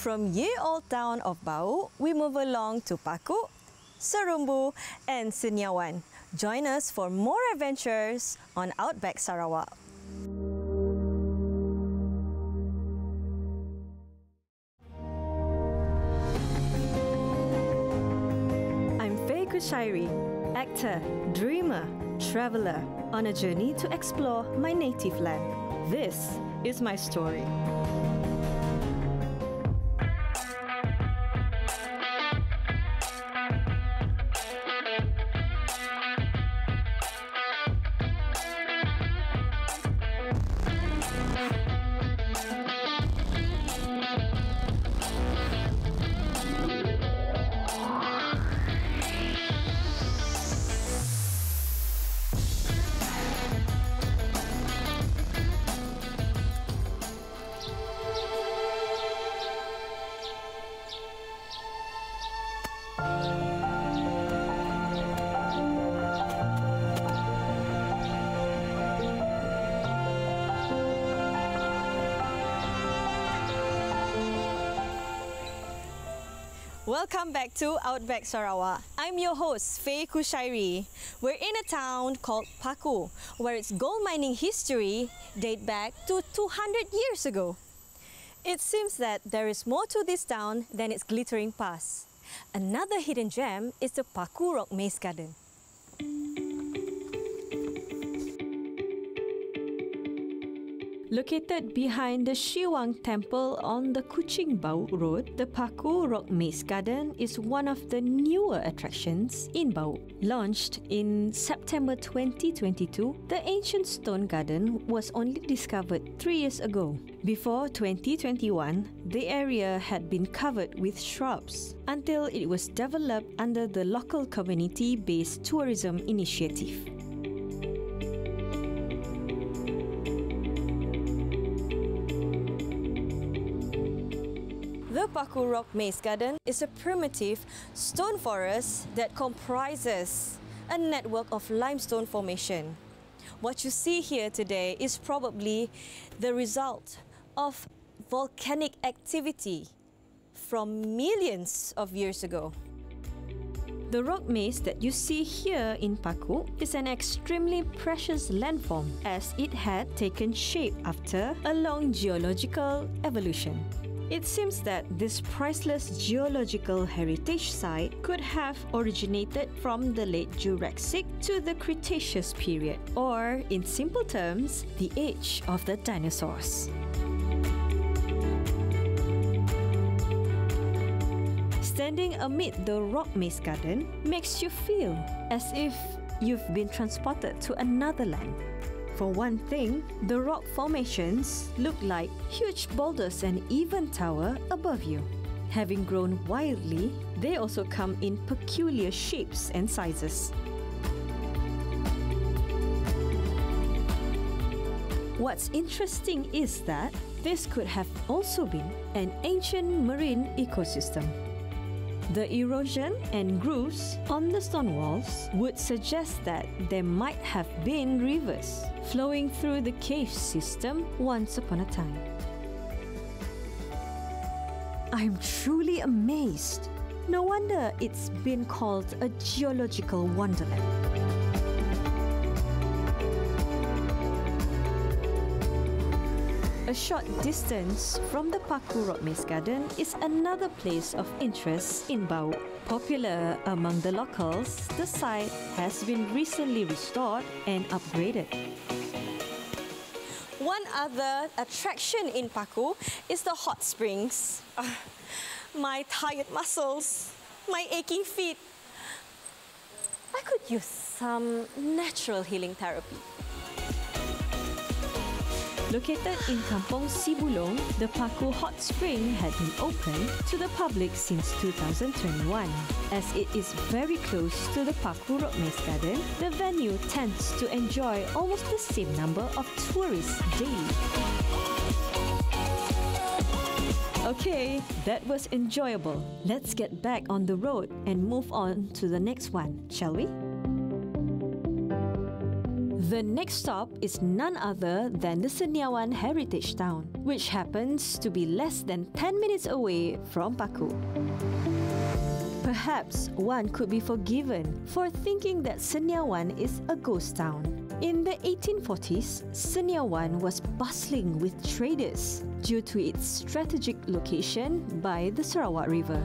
From ye-old town of Bau, we move along to Paku, Serembu and Seniawan. Join us for more adventures on Outback Sarawak. I'm Faye, actor, dreamer, traveller on a journey to explore my native land. This is my story. Welcome back to Outback Sarawak. I'm your host, Faye Kushairi. We're in a town called Paku, where its gold mining history dates back to 200 years ago. It seems that there is more to this town than its glittering past. Another hidden gem is the Paku Rock Maze Garden. Located behind the Shiwang Temple on the Kuching Bau Road, the Paku Rock Maze Garden is one of the newer attractions in Bau. Launched in September 2022, the ancient stone garden was only discovered 3 years ago. Before 2021, the area had been covered with shrubs until it was developed under the local community-based tourism initiative. The Paku Rock Maze Garden is a primitive stone forest that comprises a network of limestone formation. What you see here today is probably the result of volcanic activity from millions of years ago. The rock maze that you see here in Paku is an extremely precious landform as it had taken shape after a long geological evolution. It seems that this priceless geological heritage site could have originated from the late Jurassic to the Cretaceous period, or in simple terms, the age of the dinosaurs. Standing amid the rock maze garden makes you feel as if you've been transported to another land. For one thing, the rock formations look like huge boulders and even tower above you. Having grown wildly, they also come in peculiar shapes and sizes. What's interesting is that this could have also been an ancient marine ecosystem. The erosion and grooves on the stone walls would suggest that there might have been rivers flowing through the cave system once upon a time. I'm truly amazed. No wonder it's been called a geological wonderland. A short distance from the Paku Rock Maze Garden is another place of interest in Bau. Popular among the locals, the site has been recently restored and upgraded. One other attraction in Paku is the hot springs. My tired muscles, my aching feet. I could use some natural healing therapy. Located in Kampung Sibulong, the Paku Hot Spring had been open to the public since 2021. As it is very close to the Paku Rock Maze Garden, the venue tends to enjoy almost the same number of tourists daily. Okay, that was enjoyable. Let's get back on the road and move on to the next one, shall we? The next stop is none other than the Seniawan Heritage Town, which happens to be less than 10 minutes away from Paku. Perhaps one could be forgiven for thinking that Seniawan is a ghost town. In the 1840s, Seniawan was bustling with traders due to its strategic location by the Sarawak River.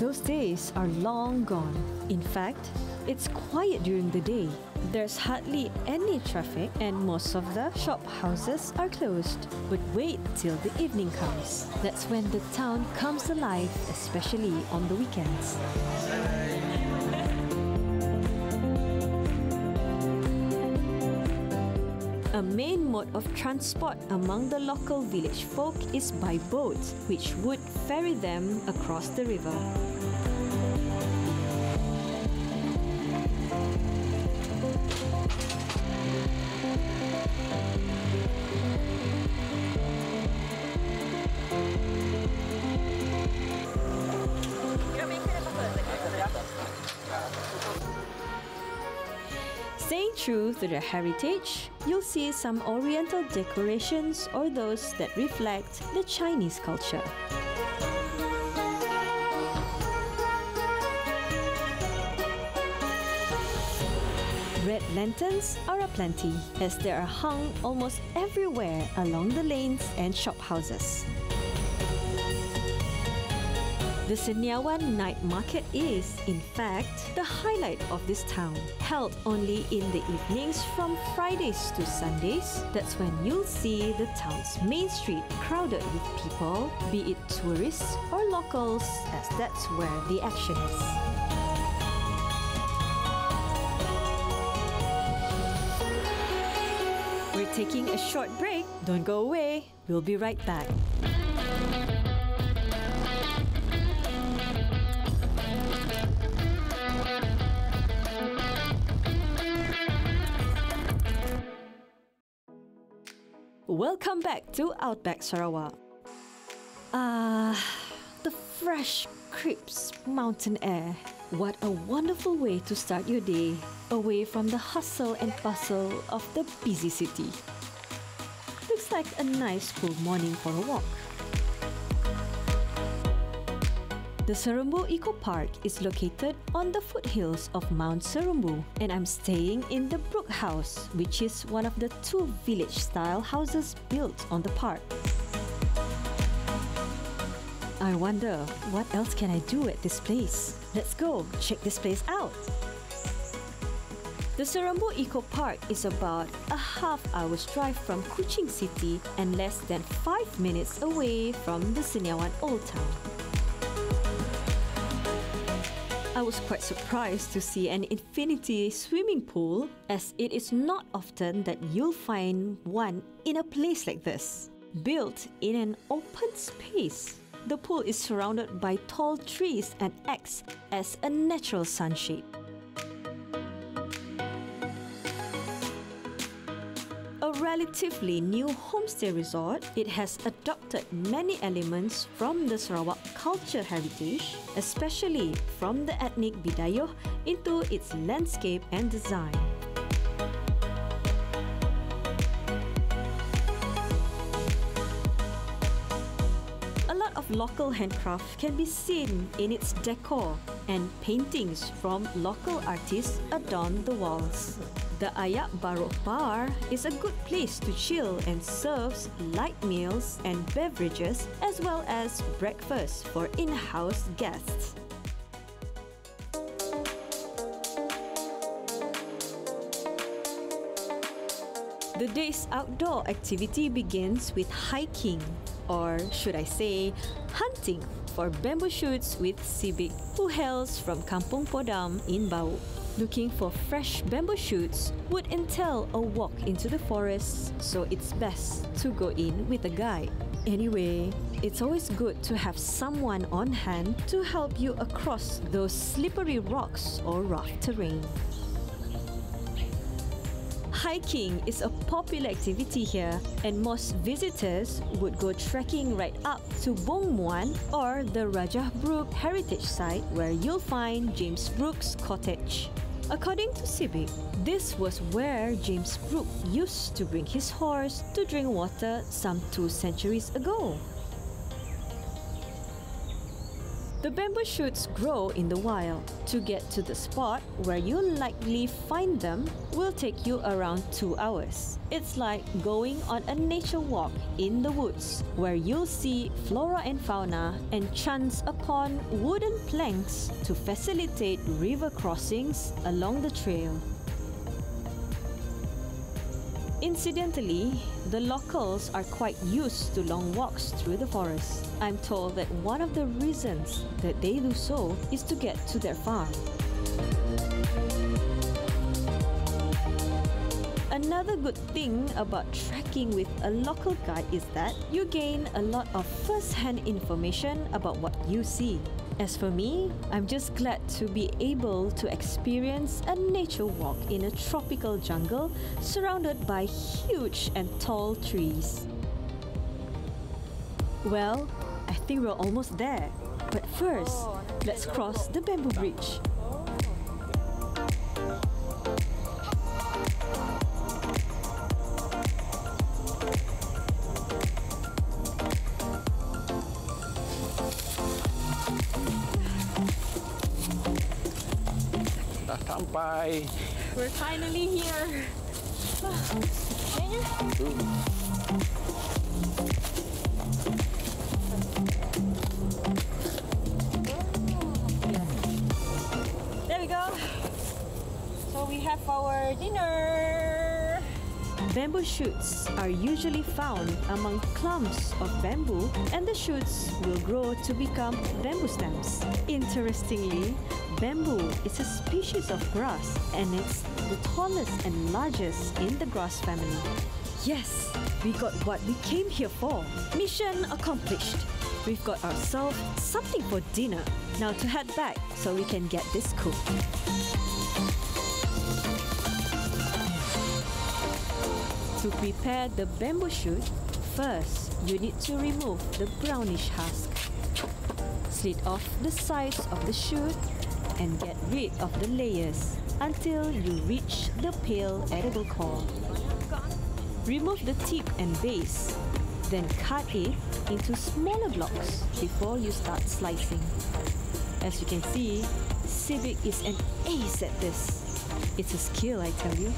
Those days are long gone. In fact, it's quiet during the day. There's hardly any traffic and most of the shop houses are closed. But wait till the evening comes. That's when the town comes alive, especially on the weekends. A main mode of transport among the local village folk is by boat, which would ferry them across the river. Staying true to their heritage, you'll see some Oriental decorations or those that reflect the Chinese culture. Red lanterns are aplenty, as they are hung almost everywhere along the lanes and shop houses. The Seniawan Night Market is, in fact, the highlight of this town. Held only in the evenings from Fridays to Sundays, that's when you'll see the town's main street crowded with people, be it tourists or locals, as that's where the action is. We're taking a short break. Don't go away. We'll be right back. Welcome back to Outback Sarawak. The fresh, crisp mountain air. What a wonderful way to start your day, away from the hustle and bustle of the busy city. Looks like a nice cool morning for a walk. The Serembu Eco Park is located on the foothills of Mount Serembu, and I'm staying in the Brook House, which is one of the 2 village-style houses built on the park. I wonder, what else can I do at this place? Let's go check this place out. The Serembu Eco Park is about a half-hour's drive from Kuching City and less than 5 minutes away from the Seniawan Old Town. I was quite surprised to see an infinity swimming pool, as it is not often that you'll find one in a place like this. Built in an open space, the pool is surrounded by tall trees and acts as a natural sunshade. A relatively new homestay resort, it has adopted many elements from the Sarawak culture heritage, especially from the ethnic Bidayuh, into its landscape and design. A lot of local handcraft can be seen in its decor, and paintings from local artists adorn the walls. The Ayam Bar is a good place to chill and serves light meals and beverages as well as breakfast for in-house guests. The day's outdoor activity begins with hiking, or should I say, hunting for bamboo shoots with Sibik, who hails from Kampung Podam in Bau. Looking for fresh bamboo shoots would entail a walk into the forest, so it's best to go in with a guide. Anyway, it's always good to have someone on hand to help you across those slippery rocks or rough terrain. Hiking is a popular activity here, and most visitors would go trekking right up to Bong Muan or the Rajah Brook Heritage Site, where you'll find James Brooks' cottage. According to Civic, this was where James Brooke used to bring his horse to drink water some 2 centuries ago. The bamboo shoots grow in the wild. To get to the spot where you'll likely find them will take you around 2 hours. It's like going on a nature walk in the woods, where you'll see flora and fauna and chance upon wooden planks to facilitate river crossings along the trail. Incidentally, the locals are quite used to long walks through the forest. I'm told that one of the reasons that they do so is to get to their farm. Another good thing about trekking with a local guide is that you gain a lot of first-hand information about what you see. As for me, I'm just glad to be able to experience a nature walk in a tropical jungle surrounded by huge and tall trees. Well, I think we're almost there. But first, let's cross the bamboo bridge. Sampai. We're finally here. There we go. So we have our dinner. Bamboo shoots are usually found among clumps of bamboo, and the shoots will grow to become bamboo stems. Interestingly, bamboo is a species of grass, and it's the tallest and largest in the grass family. Yes, we got what we came here for. Mission accomplished. We've got ourselves something for dinner. Now to head back so we can get this cooked. To prepare the bamboo shoot, first you need to remove the brownish husk. Slit off the sides of the shoot and get rid of the layers until you reach the pale edible core. Remove the tip and base, then cut it into smaller blocks before you start slicing. As you can see, Civic is an ace at this. It's a skill, I tell you.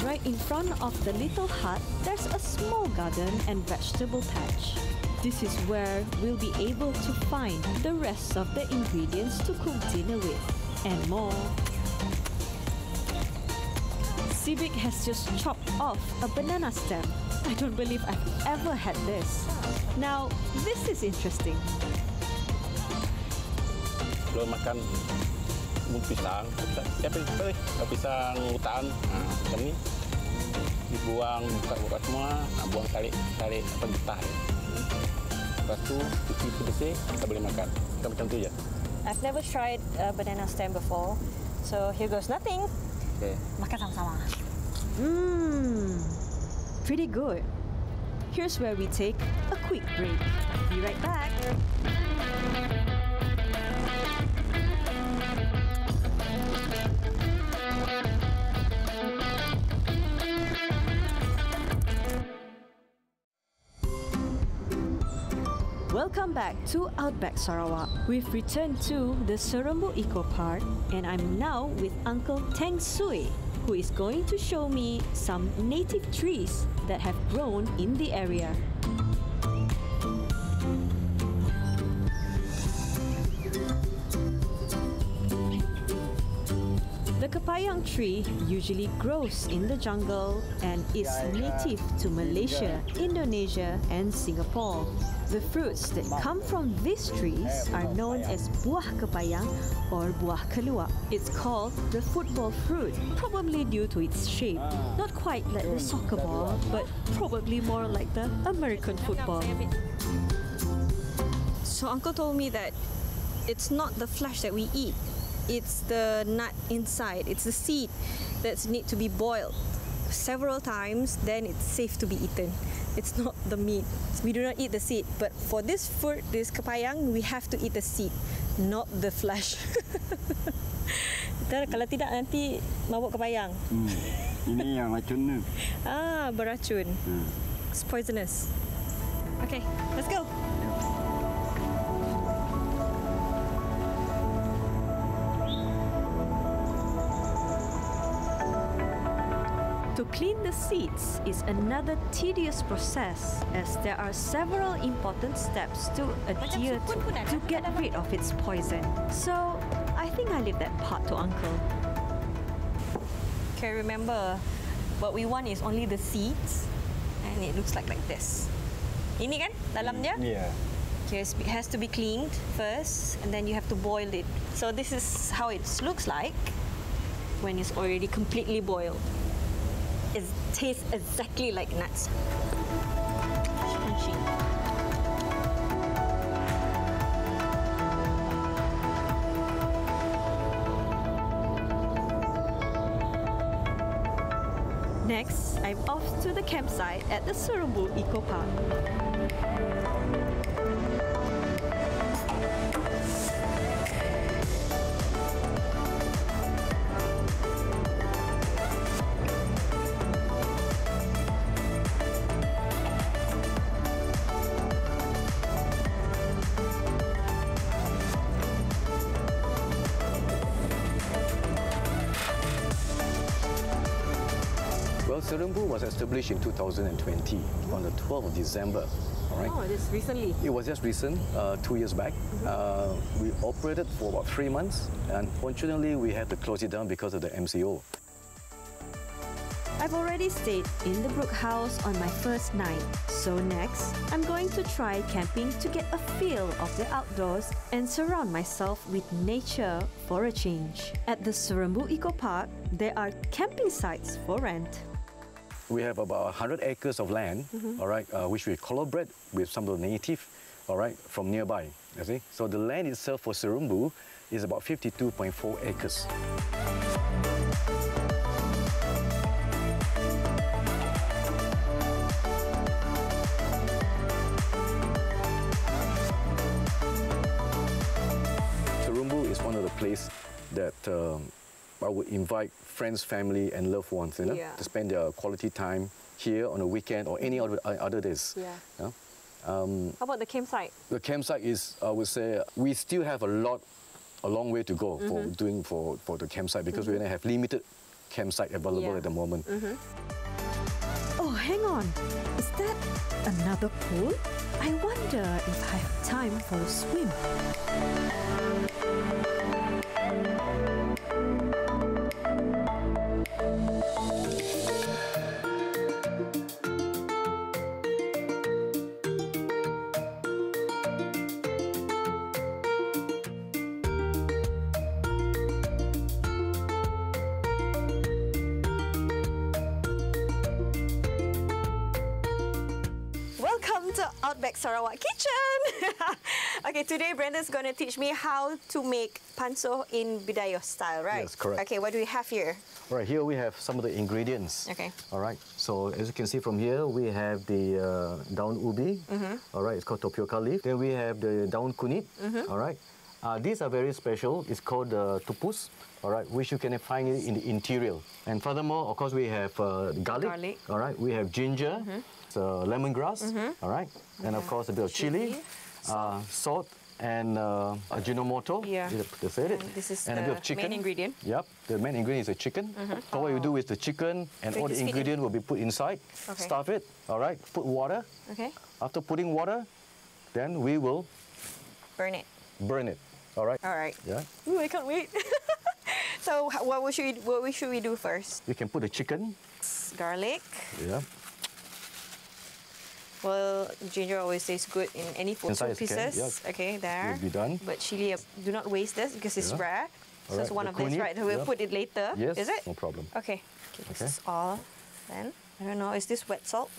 Right in front of the little hut, there's a small garden and vegetable patch. This is where we'll be able to find the rest of the ingredients to cook dinner with, and more. Civic has just chopped off a banana stem. I don't believe I've ever had this. Now, this is interesting. Belum makan pisang, pisang hutan, macam ni dibuang, buka semua, buang tarik getah. Lepas tu cuci bersih, kita boleh makan. Kita macam tu je. I've never tried a banana stem before, so here goes nothing. Okay. Makan sama-sama. Pretty good. Here's where we take a quick break. Be right back. Welcome back to Outback Sarawak. We've returned to the Serembu Eco Park, and I'm now with Uncle Teng Sui, who is going to show me some native trees that have grown in the area. The kapayang tree usually grows in the jungle and is native to Malaysia, Indonesia, and Singapore. The fruits that come from these trees are known as buah kapayang or buah keluak. It's called the football fruit, probably due to its shape. Not quite like the soccer ball, but probably more like the American football. So Uncle told me that it's not the flesh that we eat. It's the nut inside. It's the seed that need to be boiled several times, then it's safe to be eaten. It's not the meat. We do not eat the seed. But for this fruit, this kapayang, we have to eat the seed. not the flesh. Kalau tidak nanti mabuk kepayang. Ini yang racun ni. Ah, beracun. It's poisonous. Okay, let's go. To clean the seeds is another tedious process as there are several important steps to adhere to get rid of its poison. So, I think I leave that part to Uncle. Okay, remember, what we want is only the seeds and it looks like this. Ini kan dalamnya? Yeah. Okay, it has to be cleaned first and then you have to boil it. So this is how it looks like when it's already completely boiled. It tastes exactly like nuts. Crunchy. Next, I'm off to the campsite at the Serembu Eco Park. Well, Serembu was established in 2020 on the 12th of December. All right. Oh, just recently. It was just recent, 2 years back. We operated for about 3 months. Unfortunately, we had to close it down because of the MCO. I've already stayed in the Brook House on my first night. So next, I'm going to try camping to get a feel of the outdoors and surround myself with nature for a change. At the Serembu Eco Park, there are camping sites for rent. We have about 100 acres of land, all right, which we collaborate with some of the native, all right, from nearby. You see? So the land itself for Serembu is about 52.4 acres. Serembu is one of the places that I would invite friends, family, and loved ones, you know, to spend their quality time here on a weekend or any other days. Yeah. You know? How about the campsite? The campsite is, I would say, we still have a long way to go for the campsite because we only have limited campsite available at the moment. Oh, hang on. Is that another pool? I wonder if I have time for a swim. Welcome to Outback Sarawak Kitchen! Okay, today Brendan's going to teach me how to make pansuh in Bidayuh style, right? Yes, correct. Okay, what do we have here? All right, here we have some of the ingredients. Okay. All right, so as you can see from here, we have the down ubi. All right, it's called tapioca leaf. Then we have the down kunit. All right. These are very special. It's called tupus. All right, which you can find it in the interior. And furthermore, of course, we have garlic. All right, we have ginger, lemongrass. All right, and of course a bit of chili, salt, and Ajinomoto. Yeah. That's it. And this is and a bit of the chicken. main ingredient. Yep, the main ingredient is the chicken. So what you do is the chicken and all the ingredients will be put inside. Okay. Stuff it. All right. Put water. Okay. After putting water, then we will Burn it. burn it. All right. All right. Yeah. Ooh, I can't wait. So what should we do first? You can put the chicken. Garlic. Yeah. Well, ginger always tastes good in any food. Inside Two is okay, pieces. yeah. Okay, there. Will be done. But chili, do not waste this because it's Yeah. rare. So All it's right, one the of these, kunit, right? We'll yeah. put it later. Yes. Is it? No problem. Okay. This Okay. is all. Then I don't know. Is this wet salt?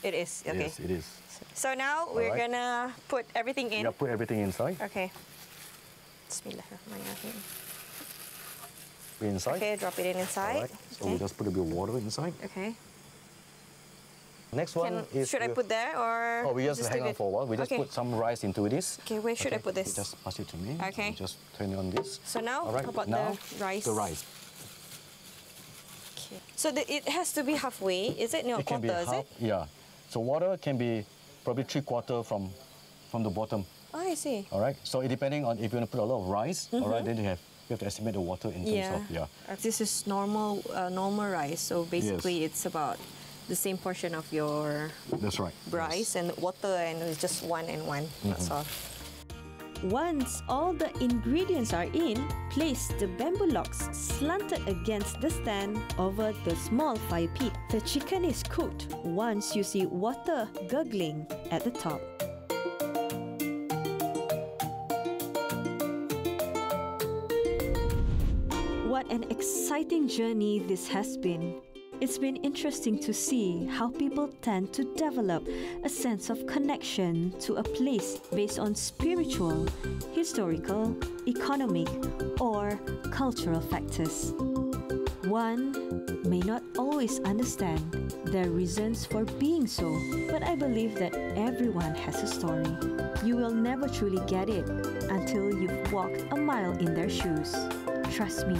It is. Okay. Yes, it is. So now we're right. gonna put everything in. Yeah, put everything inside. Okay. Bismillahirrahmanirrahim. Put inside. Okay, drop it in All inside. right. So we just put a bit of water inside. Okay. Next one is... Should I put there or... Oh, we just hang leave on it? for a while. We just Okay. put some rice into this. Okay, where should I put this? Just pass it to me. Okay. Just turn it on this. So now, All right. how about now, the rice? The rice. Okay. So it has to be halfway, is it? No, It can be quarter, is half. it? Yeah. So water can be probably 3/4 from the bottom. Oh, I see. All right. So it depending on if you want to put a lot of rice, all right, then you have to estimate the water in terms of This is normal rice, so basically it's about the same portion of your That's right. rice and water, and it's just 1 and 1. That's all. Once all the ingredients are in, place the bamboo logs slanted against the stand over the small fire pit. The chicken is cooked once you see water gurgling at the top. What an exciting journey this has been. It's been interesting to see how people tend to develop a sense of connection to a place based on spiritual, historical, economic, or cultural factors. One may not always understand their reasons for being so, but I believe that everyone has a story. You will never truly get it until you've walked a mile in their shoes. Trust me,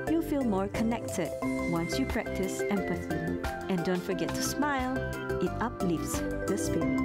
you'll feel more connected once you practice empathy. And don't forget to smile, it uplifts the spirit.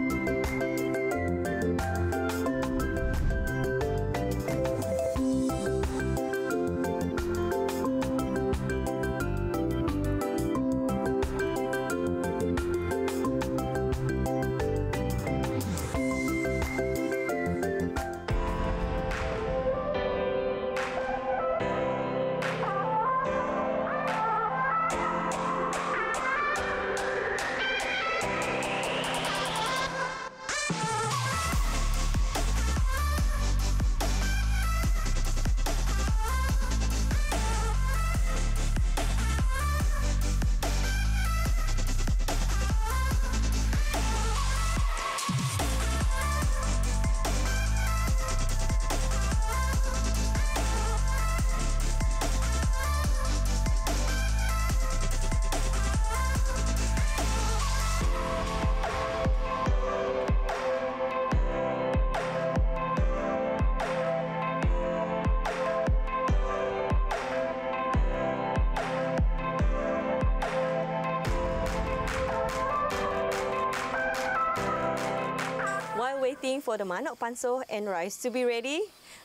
Waiting for the manok pansuh and rice to be ready.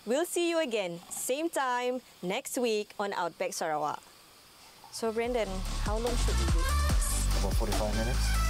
We'll see you again, same time, next week on Outback Sarawak. So Brendan, how long should we wait? About 45 minutes.